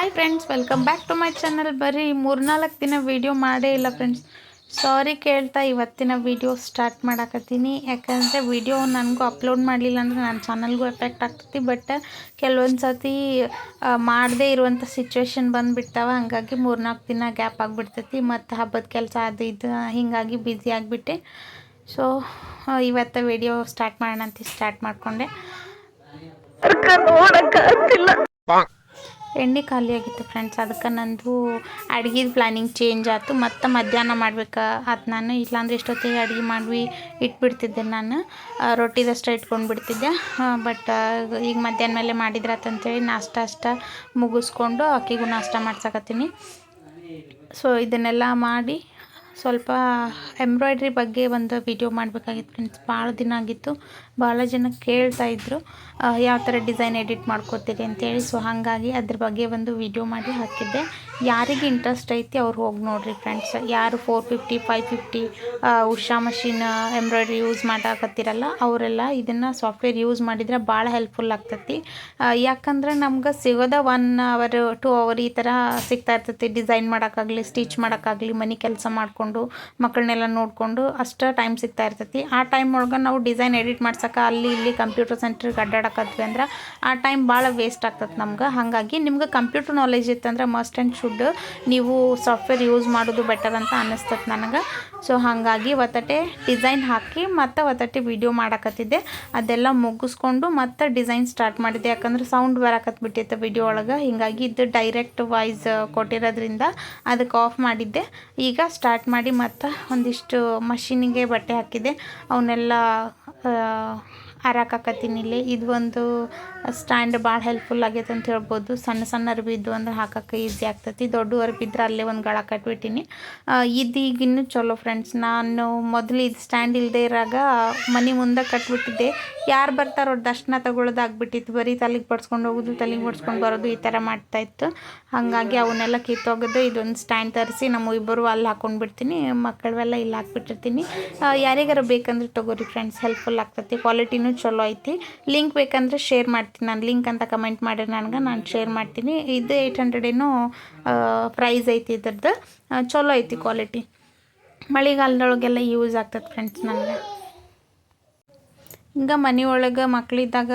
Hi friends, welcome back to my channel. ಬರೀ 3-4 ದಿನ video ಮಾಡೇ ಇಲ್ಲ ಫ್ರೆಂಡ್ಸ್. ಸಾರಿ ಕೇಳ್ತಾ ಇವತ್ತಿನ ವೀಡಿಯೋ ಸ್ಟಾರ್ಟ್ ಮಾಡಾಕತ್ತೀನಿ. ಯಾಕಂದರೆ ವೀಡಿಯೋ ನನಗೂ ಅಪ್ಲೋಡ್ ಮಾಡಲಿಲ್ಲ ಅಂದರೆ ನನ್ನ ಚಾನಲ್ಗೂ ಎಫೆಕ್ಟ್ ಆಗ್ತೈತಿ. ಬಟ್ ಕೆಲವೊಂದು ಸತಿ ಮಾಡದೇ ಇರುವಂಥ ಸಿಚುವೇಶನ್ ಬಂದುಬಿಡ್ತಾವೆ. ಹಾಗಾಗಿ 3-4 ದಿನ ಗ್ಯಾಪ್ ಆಗಿಬಿಡ್ತೈತಿ. ಮತ್ತು ಹಬ್ಬದ ಕೆಲಸ ಅದು ಇದು ಹೀಗಾಗಿ ಬ್ಯುಸಿ ಆಗಿಬಿಟ್ಟೆ. ಸೊ ಇವತ್ತು ವೀಡಿಯೋ ಸ್ಟಾರ್ಟ್ ಮಾಡೋಣ ಅಂತ ಸ್ಟಾರ್ಟ್ ಮಾಡಿಕೊಂಡೆ. ಎಣ್ಣೆ ಖಾಲಿ ಆಗಿತ್ತು ಫ್ರೆಂಡ್ಸ್. ಅದಕ್ಕೆ ನಂದು ಅಡುಗೆದು ಪ್ಲ್ಯಾನಿಂಗ್ ಚೇಂಜ್ ಆಯಿತು. ಮತ್ತು ಮಧ್ಯಾಹ್ನ ಮಾಡ್ಬೇಕು ಆತು. ನಾನು ಇಲ್ಲಾಂದ್ರೆ ಇಷ್ಟೊತ್ತಿಗೆ ಅಡುಗೆ ಮಾಡಿ ಇಟ್ಬಿಡ್ತಿದ್ದೆ. ನಾನು ರೊಟ್ಟಿದಷ್ಟು ಇಟ್ಕೊಂಡು ಬಿಡ್ತಿದ್ದೆ. ಬಟ್ ಈಗ ಮಧ್ಯಾಹ್ನ ಮೇಲೆ ಮಾಡಿದ್ರೆ ಆತಂತೇಳಿ ನಾಷ್ಟ ಅಷ್ಟ ಮುಗಿಸ್ಕೊಂಡು ಆಕೆಗೂ ನಾಷ್ಟ ಮಾಡ್ಸಕತ್ತೀನಿ. ಸೊ ಇದನ್ನೆಲ್ಲ ಮಾಡಿ ಸ್ವಲ್ಪ ಎಂಬ್ರಾಯ್ಡ್ರಿ ಬಗ್ಗೆ ಒಂದು ವಿಡಿಯೋ ಮಾಡಬೇಕಾಗಿತ್ತು ಫ್ರೆಂಡ್ಸ್. ಭಾಳ ದಿನ ಆಗಿತ್ತು. ಭಾಳ ಜನ ಕೇಳ್ತಾಯಿದ್ರು ಯಾವ ಥರ ಡಿಸೈನ್ ಎಡಿಟ್ ಮಾಡ್ಕೋತೀರಿ ಅಂತೇಳಿ. ಸೊ ಹಾಗಾಗಿ ಅದ್ರ ಬಗ್ಗೆ ಒಂದು ವಿಡಿಯೋ ಮಾಡಿ ಹಾಕಿದ್ದೆ. ಯಾರಿಗೆ ಇಂಟ್ರೆಸ್ಟ್ ಐತಿ ಅವ್ರು ಹೋಗಿ ನೋಡಿರಿ ಫ್ರೆಂಡ್ಸ್. ಯಾರು 450 550 ಉಷಾ ಮಷಿನ್ ಎಂಬ್ರಾಯ್ಡ್ರಿ ಯೂಸ್ ಮಾಡಾಕತ್ತಿರಲ್ಲ ಅವರೆಲ್ಲ ಇದನ್ನು ಸಾಫ್ಟ್ವೇರ್ ಯೂಸ್ ಮಾಡಿದರೆ ಭಾಳ ಹೆಲ್ಪ್ಫುಲ್ ಆಗ್ತೈತಿ. ಯಾಕಂದ್ರೆ ನಮ್ಗೆ ಸಿಗೋದ 1 hour 2 hour ಈ ಥರ ಸಿಗ್ತಾ ಇರ್ತೈತಿ. ಡಿಸೈನ್ ಮಾಡೋಕ್ಕಾಗಲಿ, ಸ್ಟಿಚ್ ಮಾಡೋಕ್ಕಾಗಲಿ, ಮನೆ ಕೆಲಸ ಮಾಡಿಕೊಂಡು ಮಕ್ಕಳನ್ನೆಲ್ಲ ನೋಡಿಕೊಂಡು ಅಷ್ಟು ಟೈಮ್ ಸಿಗ್ತಾ ಇರ್ತೈತಿ. ಆ ಟೈಮ್ ಒಳಗೆ ನಾವು ಡಿಸೈನ್ ಎಡಿಟ್ ಮಾಡ್ಸೋಕೆ ಅಲ್ಲಿ ಇಲ್ಲಿ ಕಂಪ್ಯೂಟರ್ ಸೆಂಟ್ರಿಗೆ ಅಡ್ಡಾಡಕತ್ವಿ ಅಂದ್ರೆ ಆ ಟೈಮ್ ಭಾಳ ವೇಸ್ಟ್ ಆಗ್ತದೆ ನಮ್ಗೆ. ಹಾಗಾಗಿ ನಿಮ್ಗೆ ಕಂಪ್ಯೂಟರ್ ನಾಲೆಜ್ ಇತ್ತಂದ್ರೆ ಮಸ್ಟ್ ಆ್ಯಂಡ್ ಶುಡ್ ನೀವು ಸಾಫ್ಟ್ವೇರ್ ಯೂಸ್ ಮಾಡೋದು ಬೆಟರ್ ಅಂತ ಅನ್ನಿಸ್ತದೆ ನನಗೆ. ಸೊ ಹಾಗಾಗಿ ಒತ್ತಟೆ ಡಿಸೈನ್ ಹಾಕಿ ಮತ್ತು ಒತ್ತಟೆ ವಿಡಿಯೋ ಮಾಡಾಕತ್ತಿದ್ದೆ. ಅದೆಲ್ಲ ಮುಗಿಸ್ಕೊಂಡು ಮತ್ತೆ ಡಿಸೈನ್ ಸ್ಟಾರ್ಟ್ ಮಾಡಿದ್ದೆ. ಯಾಕಂದ್ರೆ ಸೌಂಡ್ ಬರಾಕತ್ಬಿಟ್ಟಿತ್ತು ವಿಡಿಯೋ ಒಳಗೆ. ಹೀಗಾಗಿ ಇದು ಡೈರೆಕ್ಟ್ ವಾಯ್ಸ್ ಕೊಟ್ಟಿರೋದ್ರಿಂದ ಅದಕ್ಕೆ ಆಫ್ ಮಾಡಿದ್ದೆ. ಈಗ ಸ್ಟಾರ್ಟ್ ಮಾಡಿ ಮತ್ತು ಒಂದಿಷ್ಟು ಮಷೀನಿಗೆ ಬಟ್ಟೆ ಹಾಕಿದ್ದೆ. ಅವನ್ನೆಲ್ಲ ಹಾರಾಕತ್ತೀನಿ ಇಲ್ಲಿ. ಇದು ಒಂದು ಸ್ಟ್ಯಾಂಡ್ ಭಾಳ ಹೆಲ್ಪ್ಫುಲ್ ಆಗೈತೆ ಅಂತ ಹೇಳ್ಬೋದು. ಸಣ್ಣ ಸಣ್ಣ ಅರ್ಬಿ ಇದ್ದು ಅಂದ್ರೆ ಹಾಕೋಕ್ಕೆ ಈಸಿ ಆಗ್ತೈತಿ. ದೊಡ್ಡ ಅರ್ಬಿ ಇದ್ರೆ ಅಲ್ಲೇ ಒಂದು ಗಳ ಕಟ್ಬಿಟ್ಟಿನಿ. ಇದು ಈಗ ಇನ್ನೂ ಚಲೋ ಫ್ರೆಂಡ್ಸ್. ನಾನು ಮೊದಲು ಇದು ಸ್ಟ್ಯಾಂಡ್ ಇಲ್ಲದೆ ಇರಾಗ ಮನೆ ಮುಂದೆ ಕಟ್ಬಿಟ್ಟಿದ್ದೆ. ಯಾರು ಬರ್ತಾರೋ ದರ್ಶನ ತಗೊಳ್ಳೋದಾಗ್ಬಿಟ್ಟಿತ್ತು. ಬರೀ ತಲೆಗೆ ಬಡ್ಸ್ಕೊಂಡು ಹೋಗೋದು, ತಲೆಗೆ ಬಡ್ಸ್ಕೊಂಡು ಬರೋದು ಈ ಥರ ಮಾಡ್ತಾಯಿತ್ತು. ಹಾಗಾಗಿ ಅವನ್ನೆಲ್ಲ ಕಿತ್ತೋಗೋದು. ಇದೊಂದು ಸ್ಟ್ಯಾಂಡ್ ತರಿಸಿ ನಮ್ಮ ಇಬ್ಬರು ಅಲ್ಲಿ ಹಾಕ್ಕೊಂಡ್ಬಿಡ್ತೀನಿ. ಮಕ್ಕಳೆಲ್ಲ ಇಲ್ಲಿ ಹಾಕ್ಬಿಟ್ಟಿರ್ತೀನಿ. ಯಾರಿಗಾರು ಬೇಕಂದ್ರೆ ತೊಗೋರಿ ಫ್ರೆಂಡ್ಸ್, ಹೆಲ್ಪ್ಫುಲ್ ಆಗ್ತೈತಿ. ಕ್ವಾಲಿಟಿನೂ ಚಲೋ ಐತಿ. ಲಿಂಕ್ ಬೇಕಂದ್ರೆ ಶೇರ್ ಮಾಡ್ತೀನಿ ನಾನು. ಲಿಂಕ್ ಅಂತ ಕಮೆಂಟ್ ಮಾಡಿ ನನಗೆ, ನಾನು ಶೇರ್ ಮಾಡ್ತೀನಿ. ಇದು 800 ಏನೋ ಪ್ರೈಸ್ ಐತಿ ಇದ್ರದ್ದು. ಚಲೋ ಐತಿ ಕ್ವಾಲಿಟಿ. ಮಳೆಗಾಲದೊಳಗೆಲ್ಲ ಯೂಸ್ ಆಗ್ತದೆ ಫ್ರೆಂಡ್ಸ್ ನನಗೆ. ಹಿಂಗೆ ಮನೆಯೊಳಗೆ ಮಕ್ಕಳಿದ್ದಾಗ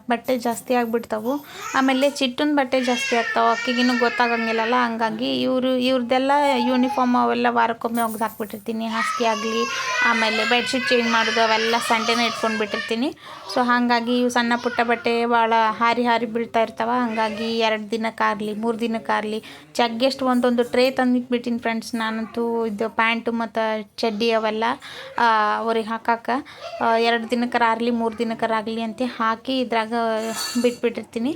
ಬಟ್ಟೆ ಜಾಸ್ತಿ ಆಗಿಬಿಡ್ತಾವೆ. ಆಮೇಲೆ ಚಿಟ್ಟನ ಬಟ್ಟೆ ಜಾಸ್ತಿ ಆಗ್ತಾವೆ. ಅಕ್ಕಿಗಿನ್ನೂ ಗೊತ್ತಾಗಂಗಿಲ್ಲಲ್ಲ. ಹಂಗಾಗಿ ಇವ್ರದ್ದೆಲ್ಲ ಯೂನಿಫಾರ್ಮ್ ಅವೆಲ್ಲ ವಾರಕ್ಕೊಮ್ಮೆ ಒಗ್ದು ಹಾಕ್ಬಿಟ್ಟಿರ್ತೀನಿ. ಹಾಸಿಗೆ ಆಗಲಿ, ಆಮೇಲೆ ಬೆಡ್ಶೀಟ್ ಚೇಂಜ್ ಮಾಡೋದು ಅವೆಲ್ಲ ಸಂಡೇನೇ ಇಟ್ಕೊಂಡು ಬಿಟ್ಟಿರ್ತೀನಿ. ಸೊ ಹಾಗಾಗಿ ಇವು ಸಣ್ಣ ಪುಟ್ಟ ಬಟ್ಟೆ ಭಾಳ ಹಾರಿ ಬೀಳ್ತಾ ಇರ್ತಾವೆ. ಹಾಗಾಗಿ 2 ದಿನಕ್ಕಾಗಲಿ 3 ದಿನಕ್ಕಾಗಲಿ ಜಗ್ಗೆಷ್ಟು ಒಂದೊಂದು ಟ್ರೇ ತಂದಿಟ್ಬಿಟ್ಟಿನಿ ಫ್ರೆಂಡ್ಸ್. ನಾನಂತೂ ಇದು ಪ್ಯಾಂಟು ಮತ್ತು ಚಡ್ಡಿ ಅವೆಲ್ಲ ಅವ್ರಿಗೆ ಹಾಕಕ್ಕೆ 2 ದಿನಕ್ಕಾಗಲಿ 3 ದಿನಕ್ಕಾಗಲಿ ಅಂತ ಹಾಕಿ ಇದ್ರಾಗ ಬಿಟ್ಬಿಟ್ಟಿರ್ತೀನಿ.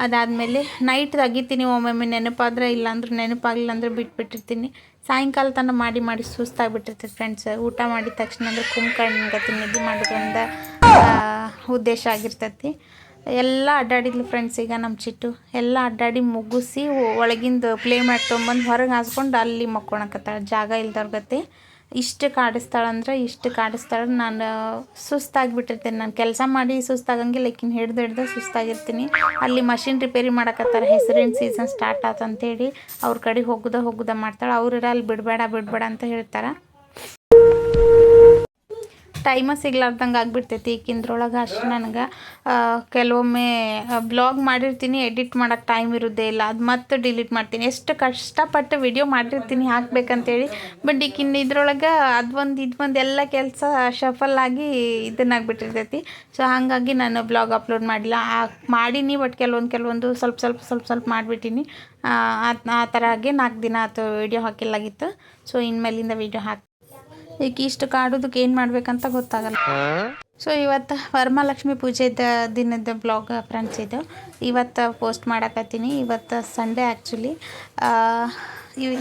ಅದಾದಮೇಲೆ ನೈಟ್ ತೆಗಿತೀನಿ ಒಮ್ಮೊಮ್ಮೆ ನೆನಪಾದ್ರೆ. ಇಲ್ಲಾಂದ್ರೆ ನೆನಪಾಗಲಿಲ್ಲ ಅಂದ್ರೆ ಬಿಟ್ಬಿಟ್ಟಿರ್ತೀನಿ. ಸಾಯಂಕಾಲ ತನಕ ಮಾಡಿ ಸುಸ್ತಾಗಿಬಿಟ್ಟಿರ್ತೈತೆ ಫ್ರೆಂಡ್ಸ್. ಊಟ ಮಾಡಿದ ತಕ್ಷಣ ಅಂದರೆ ಕುಂಕಣ್ಗತಿ ನಿದ್ದೆ ಮಾಡೋದ್ರಿಂದ ಉದ್ದೇಶ ಆಗಿರ್ತೈತಿ. ಎಲ್ಲ ಅಡ್ಡಾಡಿದ್ಲು ಫ್ರೆಂಡ್ಸ್. ಈಗ ನಮ್ಮ ಚಿಟ್ಟು ಎಲ್ಲ ಅಡ್ಡಾಡಿ ಮುಗಿಸಿ ಒಳಗಿಂದ ಪ್ಲೇ ಮ್ಯಾಟ್ ತೊಗೊಂಬಂದು ಹೊರಗೆ ಹಾಸ್ಕೊಂಡು ಅಲ್ಲಿ ಮಕ್ಕೊಳಕತ್ತಾಳೆ. ಜಾಗ ಇಲ್ದವ್ರಗತ್ತೆ ಇಷ್ಟು ಕಾಡಿಸ್ತಾಳಂದ್ರೆ ಇಷ್ಟು ಕಾಡಿಸ್ತಾಳೆ. ನಾನು ಸುಸ್ತಾಗಿಬಿಟ್ಟಿರ್ತೇನೆ. ನಾನು ಕೆಲಸ ಮಾಡಿ ಸುಸ್ತಾಗಂಗಿಲ್ಲ. ಈಕಿನ ಹಿಡ್ದು ಸುಸ್ತಾಗಿರ್ತೀನಿ. ಅಲ್ಲಿ ಮಷಿನ್ ರಿಪೇರಿ ಮಾಡಕತ್ತಾರೆ. ಹೆಸರಿನ ಸೀಸನ್ ಸ್ಟಾರ್ಟ್ ಆಯ್ತು ಅಂತೇಳಿ ಅವ್ರ ಕಡೆ ಹೋಗುದ ಮಾಡ್ತಾಳೆ. ಅವ್ರು ಅಲ್ಲಿ ಬಿಡಬೇಡ ಅಂತ ಹೇಳ್ತಾರೆ. ಟೈಮ ಸಿಗ್ಲಾರ್ದಂಗೆ ಆಗಿಬಿಡ್ತೈತಿ ಈಗಿಂದ್ರೊಳಗೆ ಅಷ್ಟು. ನನಗೆ ಕೆಲವೊಮ್ಮೆ ಬ್ಲಾಗ್ ಮಾಡಿರ್ತೀನಿ, ಎಡಿಟ್ ಮಾಡೋಕ್ಕೆ ಟೈಮ್ ಇರೋದೇ ಇಲ್ಲ. ಅದು ಮತ್ತೆ ಡಿಲೀಟ್ ಮಾಡ್ತೀನಿ. ಎಷ್ಟು ಕಷ್ಟಪಟ್ಟು ವಿಡಿಯೋ ಮಾಡಿರ್ತೀನಿ ಹಾಕ್ಬೇಕಂತೇಳಿ. ಬಟ್ ಈಗಿನ ಇದ್ರೊಳಗೆ ಇದೊಂದು ಎಲ್ಲ ಕೆಲಸ ಶಫಲ್ ಆಗಿ ಇದನ್ನಾಗಿಬಿಟ್ಟಿರ್ತೈತಿ. ಸೊ ಹಾಗಾಗಿ ನಾನು ಬ್ಲಾಗ್ ಅಪ್ಲೋಡ್ ಮಾಡಿಲ್ಲ. ಮಾಡೀನಿ, ಬಟ್ ಕೆಲವೊಂದು ಸ್ವಲ್ಪ ಮಾಡಿಬಿಟ್ಟಿನಿ. ಆ ಥರ ಆಗಿ 4 ದಿನ ಆಯ್ತು ವೀಡಿಯೋ ಹಾಕಿಲ್ಲಾಗಿತ್ತು. ಸೊ ಇನ್ಮೇಲಿಂದ ವೀಡಿಯೋ ಈಗ ಇಷ್ಟು ಕಾಡೋದಕ್ಕೆ ಏನು ಮಾಡ್ಬೇಕಂತ ಗೊತ್ತಾಗಲ್ಲ. ಸೊ ಇವತ್ತು ವರಮಹಾಲಕ್ಷ್ಮಿ ಪೂಜೆ ದಿನದ ಬ್ಲಾಗ್ ಫ್ರೆಂಡ್ಸ್ ಇದು. ಇವತ್ತು ಪೋಸ್ಟ್ ಮಾಡಕತ್ತೀನಿ. ಇವತ್ತು ಸಂಡೇ ಆ್ಯಕ್ಚುಲಿ.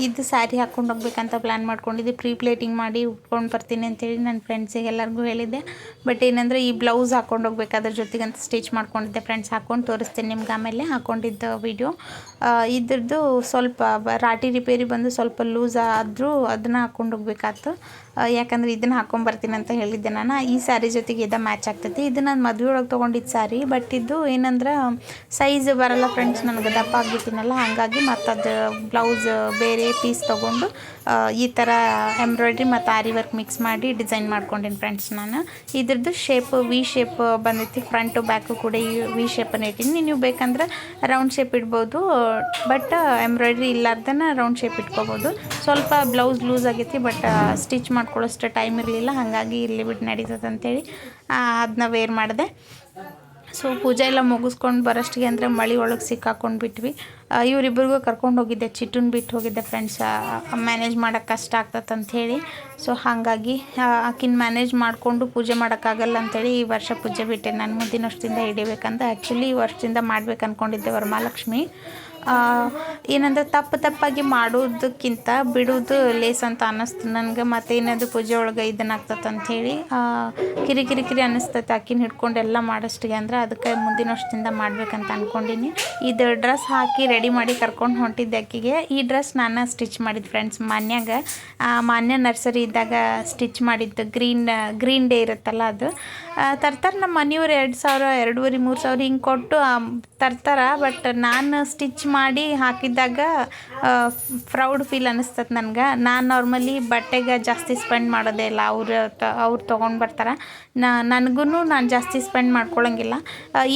ಇದು ಸ್ಯಾರಿ ಹಾಕ್ಕೊಂಡು ಹೋಗ್ಬೇಕಂತ ಪ್ಲ್ಯಾನ್ ಮಾಡ್ಕೊಂಡಿದ್ದೆ. ಪ್ರೀ ಪ್ಲೇಟಿಂಗ್ ಮಾಡಿ ಉಟ್ಕೊಂಡು ಬರ್ತೀನಿ ಅಂತೇಳಿ ನನ್ನ ಫ್ರೆಂಡ್ಸಿಗೆ ಎಲ್ಲರಿಗೂ ಹೇಳಿದ್ದೆ. ಬಟ್ ಏನಂದರೆ ಈ ಬ್ಲೌಸ್ ಹಾಕ್ಕೊಂಡು ಹೋಗ್ಬೇಕು, ಅದ್ರ ಜೊತೆಗಂತ ಸ್ಟಿಚ್ ಮಾಡ್ಕೊಂಡಿದ್ದೆ ಫ್ರೆಂಡ್ಸ್. ಹಾಕ್ಕೊಂಡು ತೋರಿಸ್ತೀನಿ ನಿಮ್ಗೆ ಆಮೇಲೆ ಹಾಕ್ಕೊಂಡಿದ್ದ ವೀಡಿಯೋ. ಇದ್ರದ್ದು ಸ್ವಲ್ಪ ರಾಟಿ ರಿಪೇರಿ ಬಂದು ಸ್ವಲ್ಪ ಲೂಸ್ ಆದರೂ ಅದನ್ನು ಹಾಕ್ಕೊಂಡು ಹೋಗ್ಬೇಕಾಯ್ತು. ಯಾಕಂದರೆ ಇದನ್ನು ಹಾಕ್ಕೊಂಬರ್ತೀನಿ ಅಂತ ಹೇಳಿದ್ದೆ ನಾನು. ಈ ಸ್ಯಾರಿ ಜೊತೆಗೆ ಇದ ಮ್ಯಾಚ್ ಆಗ್ತೈತಿ. ಇದು ನಾನು ಮದುವೆ ಒಳಗೆ ತೊಗೊಂಡಿದ್ದು ಸಾರಿ, ಬಟ್ ಇದು ಏನಂದ್ರೆ ಸೈಜ್ ಬರಲ್ಲ ಫ್ರೆಂಡ್ಸ್, ನನಗೆ ದಪ್ಪ ಆಗಿದ್ದೀನಲ್ಲ, ಹಾಗಾಗಿ ಮತ್ತು ಅದು ಬ್ಲೌಸ್ ಬೇರೆ ಪೀಸ್ ತೊಗೊಂಡು ಈ ಥರ ಎಂಬ್ರಾಯ್ಡ್ರಿ ಮತ್ತು ಆರಿ ವರ್ಕ್ ಮಿಕ್ಸ್ ಮಾಡಿ ಡಿಸೈನ್ ಮಾಡ್ಕೊಂಡೀನಿ ಫ್ರೆಂಡ್ಸ್. ನಾನು ಇದ್ರದ್ದು ಶೇಪ್ ವಿ ಶೇಪ್ ಬಂದೈತಿ, ಫ್ರಂಟು ಬ್ಯಾಕು ಕೂಡ ಈ ವಿ ಶೇಪನ್ನು ಇಟ್ಟೀನಿ. ನೀವು ಬೇಕಂದ್ರೆ ರೌಂಡ್ ಶೇಪ್ ಇಡ್ಬೋದು, ಬಟ್ ಎಂಬ್ರಾಯ್ಡ್ರಿ ಇಲ್ಲಾರ್ದನ ರೌಂಡ್ ಶೇಪ್ ಇಟ್ಕೋಬೋದು. ಸ್ವಲ್ಪ ಬ್ಲೌಸ್ ಲೂಸ್ ಆಗೈತಿ, ಬಟ್ ಸ್ಟಿಚ್ ಮಾಡ್ಕೊಳ್ಳೋಷ್ಟು ಟೈಮ್ ಇರಲಿಲ್ಲ, ಹಾಗಾಗಿ ಇಲ್ಲಿ ಬಿಟ್ಟು ನಡೀತದೆ ಅಂತೇಳಿ ಅದನ್ನ ವೇರ್ ಮಾಡಿದೆ. ಸೊ ಪೂಜೆ ಎಲ್ಲ ಮುಗಿಸ್ಕೊಂಡು ಬರೋಷ್ಟಿಗೆ ಅಂದರೆ ಮಳೆ ಒಳಗೆ ಸಿಕ್ಕಾಕೊಂಡು ಬಿಟ್ವಿ. ಇವರಿಬ್ಬರಿಗೂ ಕರ್ಕೊಂಡು ಹೋಗಿದ್ದೆ, ಚಿಟ್ಟನ್ ಬಿಟ್ಟು ಹೋಗಿದ್ದೆ ಫ್ರೆಂಡ್ಸ್, ಮ್ಯಾನೇಜ್ ಮಾಡೋಕ್ಕೆ ಕಷ್ಟ ಆಗ್ತದೆ ಅಂಥೇಳಿ. ಸೊ ಹಾಗಾಗಿ ಆಕಿನ ಮ್ಯಾನೇಜ್ ಮಾಡಿಕೊಂಡು ಪೂಜೆ ಮಾಡೋಕ್ಕಾಗಲ್ಲ ಅಂಥೇಳಿ ಈ ವರ್ಷ ಪೂಜೆ ಬಿಟ್ಟೆ. ನಾನು ಮುಂದಿನ ವರ್ಷದಿಂದ ಹಿಡಿಬೇಕಂತ ಆ್ಯಕ್ಚುಲಿ ಈ ವರ್ಷದಿಂದ ಮಾಡ್ಬೇಕು ಅಂದ್ಕೊಂಡಿದ್ದೆ ವರಮಹಾಲಕ್ಷ್ಮಿ. ಏನಂದ್ರೆ ತಪ್ಪಾಗಿ ಮಾಡೋದಕ್ಕಿಂತ ಬಿಡೋದು ಲೇಸ್ ಅಂತ ಅನ್ನಿಸ್ತು ನನಗೆ. ಮತ್ತೇನಾದ್ರು ಪೂಜೆ ಒಳಗೆ ಇದನ್ನಾಗ್ತದೆ ಅಂಥೇಳಿ ಕಿರಿಕಿರಿ ಅನ್ನಿಸ್ತೈತೆ ಆಕಿನ ಹಿಡ್ಕೊಂಡು ಎಲ್ಲ ಮಾಡೋಷ್ಟಿಗೆ, ಅಂದ್ರೆ ಅದಕ್ಕೆ ಮುಂದಿನ ವರ್ಷದಿಂದ ಮಾಡ್ಬೇಕಂತ ಅಂದ್ಕೊಂಡಿನಿ. ಇದು ಡ್ರೆಸ್ ಹಾಕಿ ರೆಡಿ ಮಾಡಿ ಕರ್ಕೊಂಡು ಹೊಂಟಿದ್ದೆ ಆಕಿಗೆ. ಈ ಡ್ರೆಸ್ ನಾನು ಸ್ಟಿಚ್ ಮಾಡಿದ್ದು ಫ್ರೆಂಡ್ಸ್, ಮಾನ್ಯ ನರ್ಸರಿ ಇದ್ದಾಗ ಸ್ಟಿಚ್ ಮಾಡಿದ್ದು. ಗ್ರೀನ್ ಡೇ ಇರುತ್ತಲ್ಲ ಅದು ತರ್ತಾರೆ ನಮ್ಮ ಮನೆಯವ್ರು. 2,000 2,500 3,000 ಹಿಂಗೆ ಕೊಟ್ಟು ತರ್ತಾರೆ. ಬಟ್ ನಾನು ಸ್ಟಿಚ್ ಮಾಡಿ ಹಾಕಿದ್ದಾಗ ಪ್ರೌಡ್ ಫೀಲ್ ಅನ್ನಿಸ್ತದೆ ನನಗೆ. ನಾನು ನಾರ್ಮಲಿ ಬಟ್ಟೆಗೆ ಜಾಸ್ತಿ ಸ್ಪೆಂಡ್ ಮಾಡೋದೇ ಇಲ್ಲ, ಅವ್ರು ತೊಗೊಂಡು ಬರ್ತಾರೆ. ನನಗೂ ನಾನು ಜಾಸ್ತಿ ಸ್ಪೆಂಡ್ ಮಾಡ್ಕೊಳಂಗಿಲ್ಲ.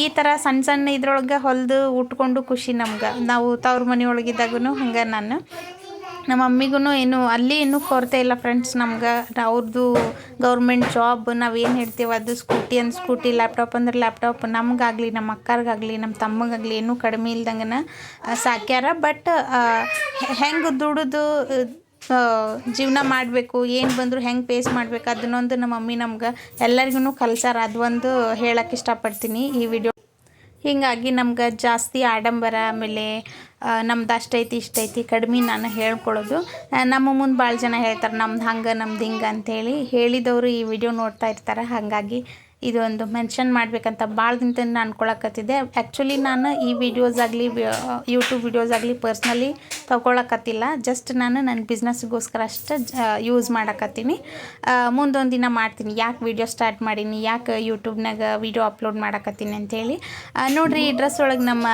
ಈ ಥರ ಸಣ್ಣ ಇದ್ರೊಳಗೆ ಹೊಲಿದು ಉಟ್ಕೊಂಡು ಖುಷಿ ನಮ್ಗೆ. ನಾವು ತವ್ರ ಮನೆಯೊಳಗಿದ್ದಾಗೂ ಹಂಗೆ ನಮ್ಮ ಮಮ್ಮಿಗೂ ಇನ್ನೂ ಕೊರತೆ ಇಲ್ಲ ಫ್ರೆಂಡ್ಸ್ ನಮ್ಗೆ. ಅವ್ರದ್ದು ಗೌರ್ಮೆಂಟ್ ಜಾಬ್, ನಾವೇನು ಹೇಳ್ತೀವಿ ಅದು, ಸ್ಕೂಟಿ ಲ್ಯಾಪ್ಟಾಪ್ ಅಂದ್ರೆ ಲ್ಯಾಪ್ಟಾಪ್, ನಮಗಾಗಲಿ ನಮ್ಮ ಅಕ್ಕರಿಗಾಗಲಿ ನಮ್ಮ ತಮ್ಮಗಾಗಲಿ ಏನೂ ಕಡಿಮೆ ಇಲ್ದಂಗೆ ಸಾಕ್ಯಾರ. ಬಟ್ ಹೆಂಗೆ ದುಡಿದು ಜೀವನ ಮಾಡಬೇಕು, ಏನು ಬಂದರೂ ಹೆಂಗೆ ಫೇಸ್ ಮಾಡಬೇಕು ಅದನ್ನೊಂದು ನಮ್ಮ ಮಮ್ಮಿ ನಮ್ಗೆ ಎಲ್ಲರಿಗೂ ಕಲ್ಸಾರ. ಅದೊಂದು ಹೇಳೋಕ್ಕೆ ಇಷ್ಟಪಡ್ತೀನಿ ಈ ವಿಡಿಯೋ. ಹೀಗಾಗಿ ನಮ್ಗೆ ಜಾಸ್ತಿ ಆಡಂಬರ, ಆಮೇಲೆ ನಮ್ದು ಅಷ್ಟೈತಿ ಇಷ್ಟೈತಿ ಕಡಿಮೆ ನಾನು ಹೇಳ್ಕೊಳ್ಳೋದು. ನಮ್ಮ ಮುಂದೆ ಭಾಳ ಜನ ಹೇಳ್ತಾರೆ ನಮ್ದು ಹಂಗೆ ನಮ್ದು ಹಿಂಗೆ ಅಂಥೇಳಿ. ಹೇಳಿದವರು ಈ ವಿಡಿಯೋ ನೋಡ್ತಾ ಇರ್ತಾರೆ, ಹಾಗಾಗಿ ಇದೊಂದು ಮೆನ್ಷನ್ ಮಾಡಬೇಕಂತ ಭಾಳ ದಿನದಿಂದ ಅನ್ಕೊಳಕತ್ತಿದ್ದೆ. ಆ್ಯಕ್ಚುಲಿ ನಾನು ಈ ವಿಡಿಯೋಸ್ ಆಗಲಿ ಯೂಟ್ಯೂಬ್ ವಿಡಿಯೋಸ್ ಆಗಲಿ ಪರ್ಸ್ನಲಿ ತೊಗೊಳಕತ್ತಿಲ್ಲ, ಜಸ್ಟ್ ನಾನು ನನ್ನ ಬಿಸ್ನೆಸ್ಗೋಸ್ಕರ ಅಷ್ಟೇ ಯೂಸ್ ಮಾಡಕತ್ತೀನಿ. ಮುಂದೊಂದು ದಿನ ಮಾಡ್ತೀನಿ, ಯಾಕೆ ವಿಡಿಯೋ ಸ್ಟಾರ್ಟ್ ಮಾಡೀನಿ, ಯಾಕೆ ಯೂಟ್ಯೂಬ್ನಾಗ ವಿಡಿಯೋ ಅಪ್ಲೋಡ್ ಮಾಡಕತ್ತೀನಿ ಅಂಥೇಳಿ. ನೋಡಿರಿ ಈ ಡ್ರೆಸ್ ಒಳಗೆ ನಮ್ಮ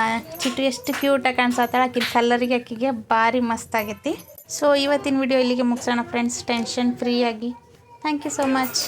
ಚಿಟ್ಟು ಎಷ್ಟು ಕ್ಯೂಟಾಗಿ ಕಾಣಿಸತ್ತಾಳ. ಆಕಿನ ಕಲ್ಲರಿಗೆ ಆಕಿಗೆ ಭಾರಿ ಮಸ್ತ್ ಆಗೈತಿ. ಸೊ ಇವತ್ತಿನ ವಿಡಿಯೋ ಇಲ್ಲಿಗೆ ಮುಗಿಸೋಣ ಫ್ರೆಂಡ್ಸ್, ಟೆನ್ಷನ್ ಫ್ರೀಯಾಗಿ. Thank you so much.